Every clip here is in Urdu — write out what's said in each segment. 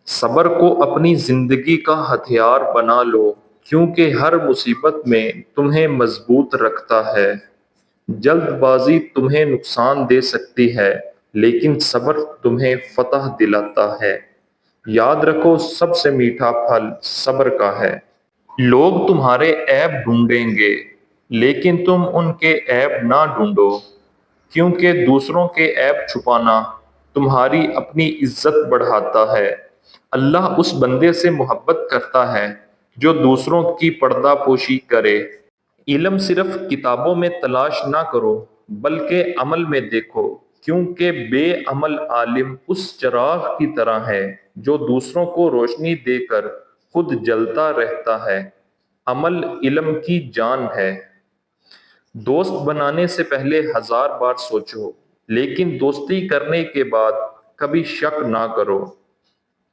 صبر کو اپنی زندگی کا ہتھیار بنا لو کیونکہ ہر مصیبت میں تمہیں مضبوط رکھتا ہے۔ جلد بازی تمہیں نقصان دے سکتی ہے لیکن صبر تمہیں فتح دلاتا ہے۔ یاد رکھو سب سے میٹھا پھل صبر کا ہے۔ لوگ تمہارے عیب ڈھونڈیں گے لیکن تم ان کے عیب نہ ڈھونڈو کیونکہ دوسروں کے عیب چھپانا تمہاری اپنی عزت بڑھاتا ہے۔ اللہ اس بندے سے محبت کرتا ہے جو دوسروں کی پردہ پوشی کرے۔ علم صرف کتابوں میں تلاش نہ کرو بلکہ عمل میں دیکھو کیونکہ بے عمل عالم اس چراغ کی طرح ہے جو دوسروں کو روشنی دے کر خود جلتا رہتا ہے۔ عمل علم کی جان ہے۔ دوست بنانے سے پہلے 1000 بار سوچو لیکن دوستی کرنے کے بعد کبھی شک نہ کرو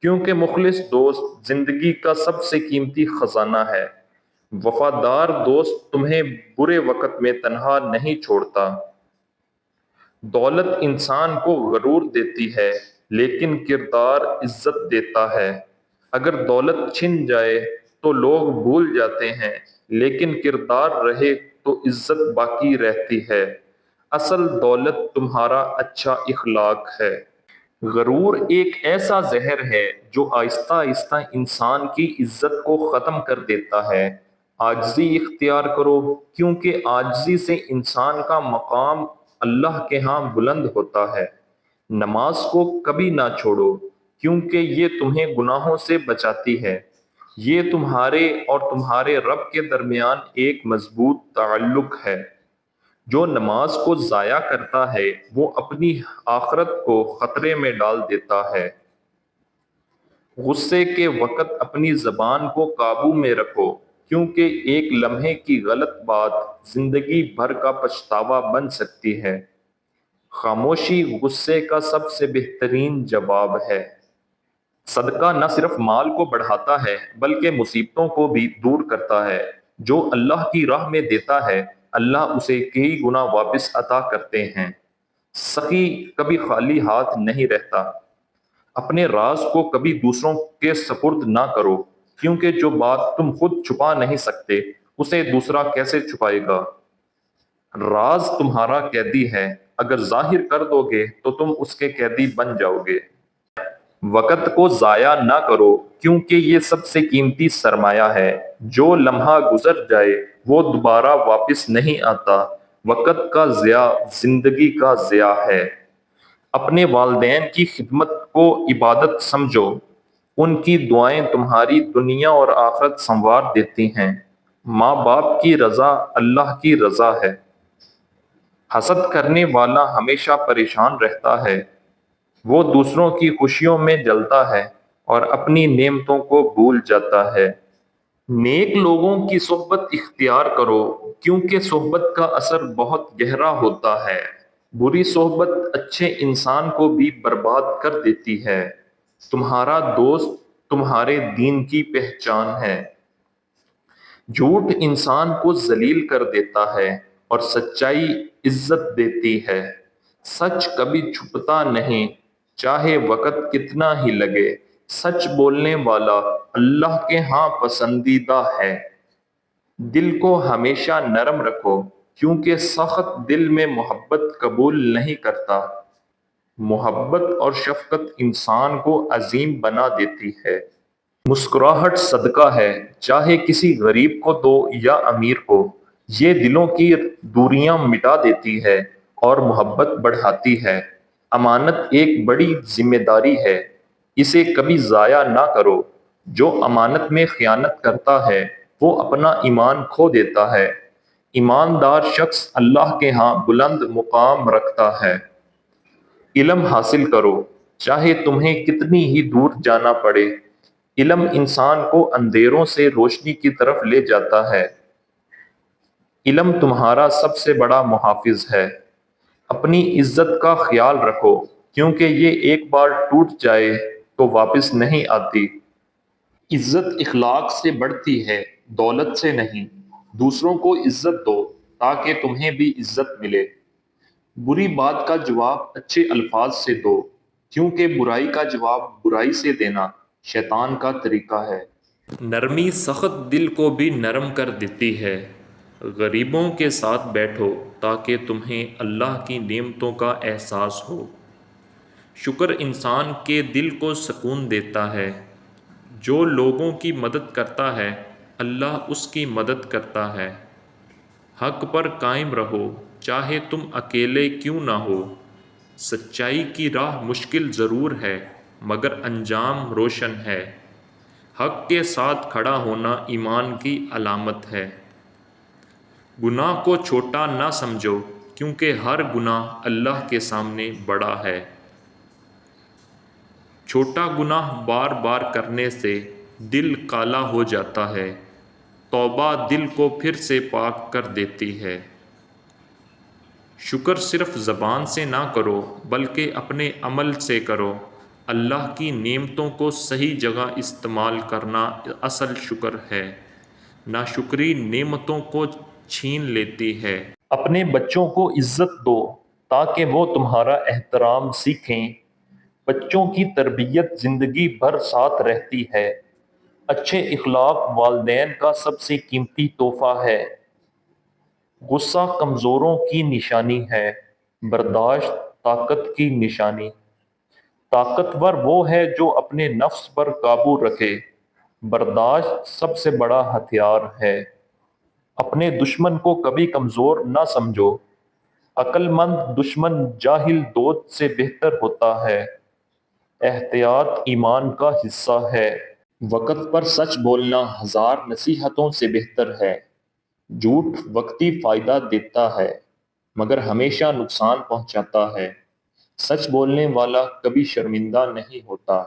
کیونکہ مخلص دوست زندگی کا سب سے قیمتی خزانہ ہے۔ وفادار دوست تمہیں برے وقت میں تنہا نہیں چھوڑتا۔ دولت انسان کو غرور دیتی ہے لیکن کردار عزت دیتا ہے۔ اگر دولت چھن جائے تو لوگ بھول جاتے ہیں لیکن کردار رہے تو عزت باقی رہتی ہے۔ اصل دولت تمہارا اچھا اخلاق ہے۔ غرور ایک ایسا زہر ہے جو آہستہ آہستہ انسان کی عزت کو ختم کر دیتا ہے۔ عاجزی اختیار کرو کیونکہ عاجزی سے انسان کا مقام اللہ کے ہاں بلند ہوتا ہے۔ نماز کو کبھی نہ چھوڑو کیونکہ یہ تمہیں گناہوں سے بچاتی ہے۔ یہ تمہارے اور تمہارے رب کے درمیان ایک مضبوط تعلق ہے۔ جو نماز کو ضائع کرتا ہے وہ اپنی آخرت کو خطرے میں ڈال دیتا ہے۔ غصے کے وقت اپنی زبان کو قابو میں رکھو کیونکہ ایک لمحے کی غلط بات زندگی بھر کا پچھتاوا بن سکتی ہے۔ خاموشی غصے کا سب سے بہترین جواب ہے۔ صدقہ نہ صرف مال کو بڑھاتا ہے بلکہ مصیبتوں کو بھی دور کرتا ہے۔ جو اللہ کی راہ میں دیتا ہے اللہ اسے کئی گنا واپس عطا کرتے ہیں۔ سخی کبھی خالی ہاتھ نہیں رہتا۔ اپنے راز کو کبھی دوسروں کے سپرد نہ کرو کیونکہ جو بات تم خود چھپا نہیں سکتے اسے دوسرا کیسے چھپائے گا۔ راز تمہارا قیدی ہے، اگر ظاہر کر دو گے تو تم اس کے قیدی بن جاؤ گے۔ وقت کو ضائع نہ کرو کیونکہ یہ سب سے قیمتی سرمایہ ہے۔ جو لمحہ گزر جائے وہ دوبارہ واپس نہیں آتا۔ وقت کا ضیاع زندگی کا ضیاع ہے۔ اپنے والدین کی خدمت کو عبادت سمجھو، ان کی دعائیں تمہاری دنیا اور آخرت سنوار دیتی ہیں۔ ماں باپ کی رضا اللہ کی رضا ہے۔ حسد کرنے والا ہمیشہ پریشان رہتا ہے۔ وہ دوسروں کی خوشیوں میں جلتا ہے اور اپنی نعمتوں کو بھول جاتا ہے۔ نیک لوگوں کی صحبت اختیار کرو کیونکہ صحبت کا اثر بہت گہرا ہوتا ہے۔ بری صحبت اچھے انسان کو بھی برباد کر دیتی ہے۔ تمہارا دوست تمہارے دین کی پہچان ہے۔ جھوٹ انسان کو ذلیل کر دیتا ہے اور سچائی عزت دیتی ہے۔ سچ کبھی چھپتا نہیں چاہے وقت کتنا ہی لگے۔ سچ بولنے والا اللہ کے ہاں پسندیدہ ہے۔ دل کو ہمیشہ نرم رکھو کیونکہ سخت دل میں محبت قبول نہیں کرتا۔ محبت اور شفقت انسان کو عظیم بنا دیتی ہے۔ مسکراہٹ صدقہ ہے، چاہے کسی غریب کو دو یا امیر کو۔ یہ دلوں کی دوریاں مٹا دیتی ہے اور محبت بڑھاتی ہے۔ امانت ایک بڑی ذمہ داری ہے، اسے کبھی ضائع نہ کرو۔ جو امانت میں خیانت کرتا ہے وہ اپنا ایمان کھو دیتا ہے۔ ایماندار شخص اللہ کے ہاں بلند مقام رکھتا ہے۔ علم حاصل کرو چاہے تمہیں کتنی ہی دور جانا پڑے۔ علم انسان کو اندھیروں سے روشنی کی طرف لے جاتا ہے۔ علم تمہارا سب سے بڑا محافظ ہے۔ اپنی عزت کا خیال رکھو کیونکہ یہ ایک بار ٹوٹ جائے تو واپس نہیں آتی۔ عزت اخلاق سے بڑھتی ہے، دولت سے نہیں۔ دوسروں کو عزت دو تاکہ تمہیں بھی عزت ملے۔ بری بات کا جواب اچھے الفاظ سے دو کیونکہ برائی کا جواب برائی سے دینا شیطان کا طریقہ ہے۔ نرمی سخت دل کو بھی نرم کر دیتی ہے۔ غریبوں کے ساتھ بیٹھو تاکہ تمہیں اللہ کی نعمتوں کا احساس ہو۔ شکر انسان کے دل کو سکون دیتا ہے۔ جو لوگوں کی مدد کرتا ہے اللہ اس کی مدد کرتا ہے۔ حق پر قائم رہو چاہے تم اکیلے کیوں نہ ہو۔ سچائی کی راہ مشکل ضرور ہے مگر انجام روشن ہے۔ حق کے ساتھ کھڑا ہونا ایمان کی علامت ہے۔ گناہ کو چھوٹا نہ سمجھو کیونکہ ہر گناہ اللہ کے سامنے بڑا ہے۔ چھوٹا گناہ بار بار کرنے سے دل کالا ہو جاتا ہے۔ توبہ دل کو پھر سے پاک کر دیتی ہے۔ شکر صرف زبان سے نہ کرو بلکہ اپنے عمل سے کرو۔ اللہ کی نعمتوں کو صحیح جگہ استعمال کرنا اصل شکر ہے۔ ناشکری نعمتوں کو چھین لیتی ہے۔ اپنے بچوں کو عزت دو تاکہ وہ تمہارا احترام سیکھیں۔ بچوں کی تربیت زندگی بھر ساتھ رہتی ہے۔ اچھے اخلاق والدین کا سب سے قیمتی تحفہ ہے۔ غصہ کمزوروں کی نشانی ہے، برداشت طاقت کی نشانی۔ طاقتور وہ ہے جو اپنے نفس پر قابو رکھے۔ برداشت سب سے بڑا ہتھیار ہے۔ اپنے دشمن کو کبھی کمزور نہ سمجھو۔ عقل مند دشمن جاہل دوست سے بہتر ہوتا ہے۔ احتیاط ایمان کا حصہ ہے۔ وقت پر سچ بولنا ہزار نصیحتوں سے بہتر ہے۔ جھوٹ وقتی فائدہ دیتا ہے مگر ہمیشہ نقصان پہنچاتا ہے۔ سچ بولنے والا کبھی شرمندہ نہیں ہوتا۔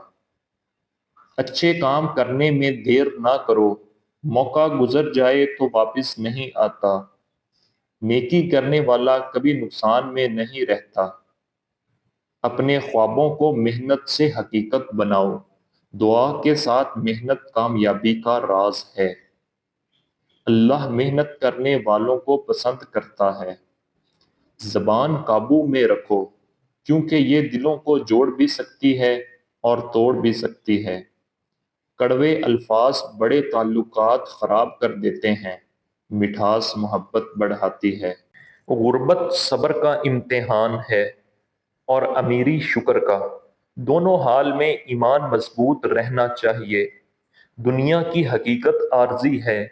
اچھے کام کرنے میں دیر نہ کرو، موقع گزر جائے تو واپس نہیں آتا۔ نیکی کرنے والا کبھی نقصان میں نہیں رہتا۔ اپنے خوابوں کو محنت سے حقیقت بناؤ۔ دعا کے ساتھ محنت کامیابی کا راز ہے۔ اللہ محنت کرنے والوں کو پسند کرتا ہے۔ زبان قابو میں رکھو کیونکہ یہ دلوں کو جوڑ بھی سکتی ہے اور توڑ بھی سکتی ہے۔ کڑوے الفاظ بڑے تعلقات خراب کر دیتے ہیں، مٹھاس محبت بڑھاتی ہے۔ غربت صبر کا امتحان ہے اور امیری شکر کا۔ دونوں حال میں ایمان مضبوط رہنا چاہیے۔ دنیا کی حقیقت عارضی ہے،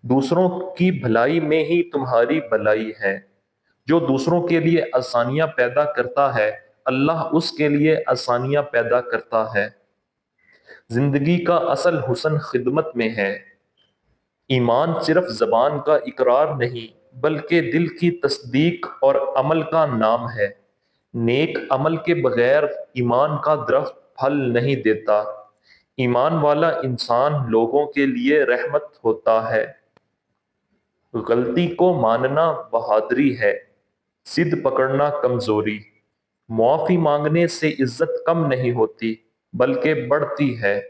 دوسروں کی بھلائی میں ہی تمہاری بھلائی ہے۔ جو دوسروں کے لیے آسانیاں پیدا کرتا ہے اللہ اس کے لیے آسانیاں پیدا کرتا ہے۔ زندگی کا اصل حسن خدمت میں ہے۔ ایمان صرف زبان کا اقرار نہیں بلکہ دل کی تصدیق اور عمل کا نام ہے۔ نیک عمل کے بغیر ایمان کا درخت پھل نہیں دیتا۔ ایمان والا انسان لوگوں کے لیے رحمت ہوتا ہے۔ غلطی کو ماننا بہادری ہے، ضد پکڑنا کمزوری۔ معافی مانگنے سے عزت کم نہیں ہوتی بلکہ بڑھتی ہے۔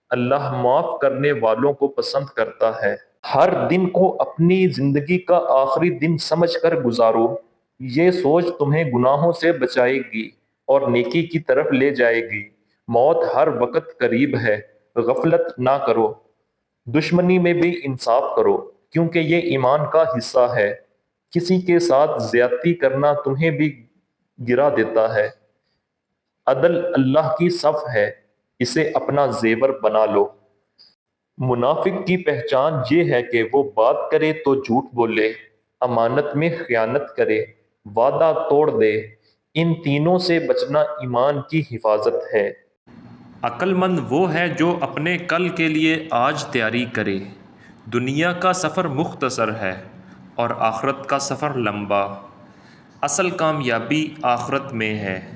اللہ معاف کرنے والوں کو پسند کرتا ہے۔ ہر دن کو اپنی زندگی کا آخری دن سمجھ کر گزارو۔ یہ سوچ تمہیں گناہوں سے بچائے گی اور نیکی کی طرف لے جائے گی۔ موت ہر وقت قریب ہے، غفلت نہ کرو۔ دشمنی میں بھی انصاف کرو کیونکہ یہ ایمان کا حصہ ہے۔ کسی کے ساتھ زیادتی کرنا تمہیں بھی گرا دیتا ہے۔ عدل اللہ کی صف ہے، اسے اپنا زیور بنا لو۔ منافق کی پہچان یہ ہے کہ وہ بات کرے تو جھوٹ بولے، امانت میں خیانت کرے، وعدہ توڑ دے۔ ان تینوں سے بچنا ایمان کی حفاظت ہے۔ عقل مند وہ ہے جو اپنے کل کے لیے آج تیاری کرے۔ دنیا کا سفر مختصر ہے اور آخرت کا سفر لمبا۔ اصل کامیابی آخرت میں ہے۔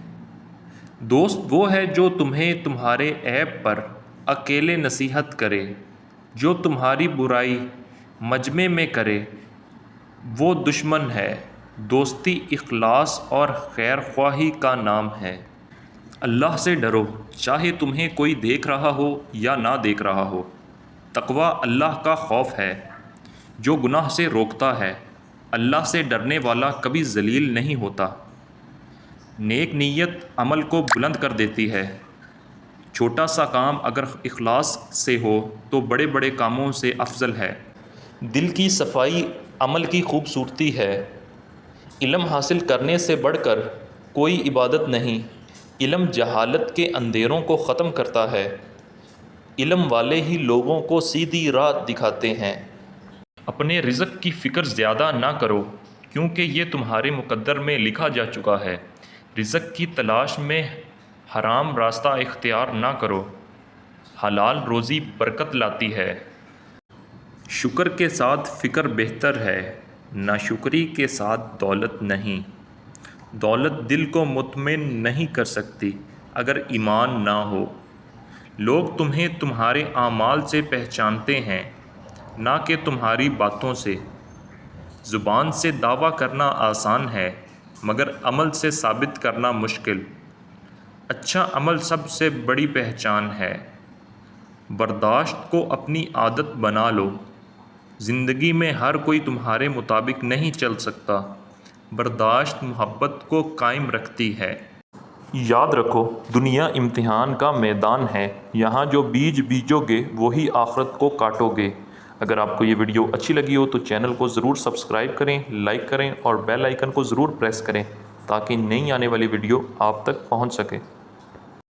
دوست وہ ہے جو تمہیں تمہارے عیب پر اکیلے نصیحت کرے۔ جو تمہاری برائی مجمع میں کرے وہ دشمن ہے۔ دوستی اخلاص اور خیر خواہی کا نام ہے۔ اللہ سے ڈرو چاہے تمہیں کوئی دیکھ رہا ہو یا نہ دیکھ رہا ہو۔ تقویٰ اللہ کا خوف ہے جو گناہ سے روکتا ہے۔ اللہ سے ڈرنے والا کبھی ذلیل نہیں ہوتا۔ نیک نیت عمل کو بلند کر دیتی ہے۔ چھوٹا سا کام اگر اخلاص سے ہو تو بڑے بڑے کاموں سے افضل ہے۔ دل کی صفائی عمل کی خوبصورتی ہے۔ علم حاصل کرنے سے بڑھ کر کوئی عبادت نہیں۔ علم جہالت کے اندھیروں کو ختم کرتا ہے۔ علم والے ہی لوگوں کو سیدھی راہ دکھاتے ہیں۔ اپنے رزق کی فکر زیادہ نہ کرو کیونکہ یہ تمہارے مقدر میں لکھا جا چکا ہے۔ رزق کی تلاش میں حرام راستہ اختیار نہ کرو۔ حلال روزی برکت لاتی ہے۔ شکر کے ساتھ فکر بہتر ہے، ناشکری کے ساتھ دولت نہیں۔ دولت دل کو مطمئن نہیں کر سکتی اگر ایمان نہ ہو۔ لوگ تمہیں تمہارے اعمال سے پہچانتے ہیں، نہ کہ تمہاری باتوں سے۔ زبان سے دعویٰ کرنا آسان ہے مگر عمل سے ثابت کرنا مشکل۔ اچھا عمل سب سے بڑی پہچان ہے۔ برداشت کو اپنی عادت بنا لو۔ زندگی میں ہر کوئی تمہارے مطابق نہیں چل سکتا۔ برداشت محبت کو قائم رکھتی ہے۔ یاد رکھو، دنیا امتحان کا میدان ہے۔ یہاں جو بیج بیجو گے وہی آخرت کو کاٹو گے۔ اگر آپ کو یہ ویڈیو اچھی لگی ہو تو چینل کو ضرور سبسکرائب کریں، لائک کریں اور بیل آئیکن کو ضرور پریس کریں تاکہ نئی آنے والی ویڈیو آپ تک پہنچ سکے۔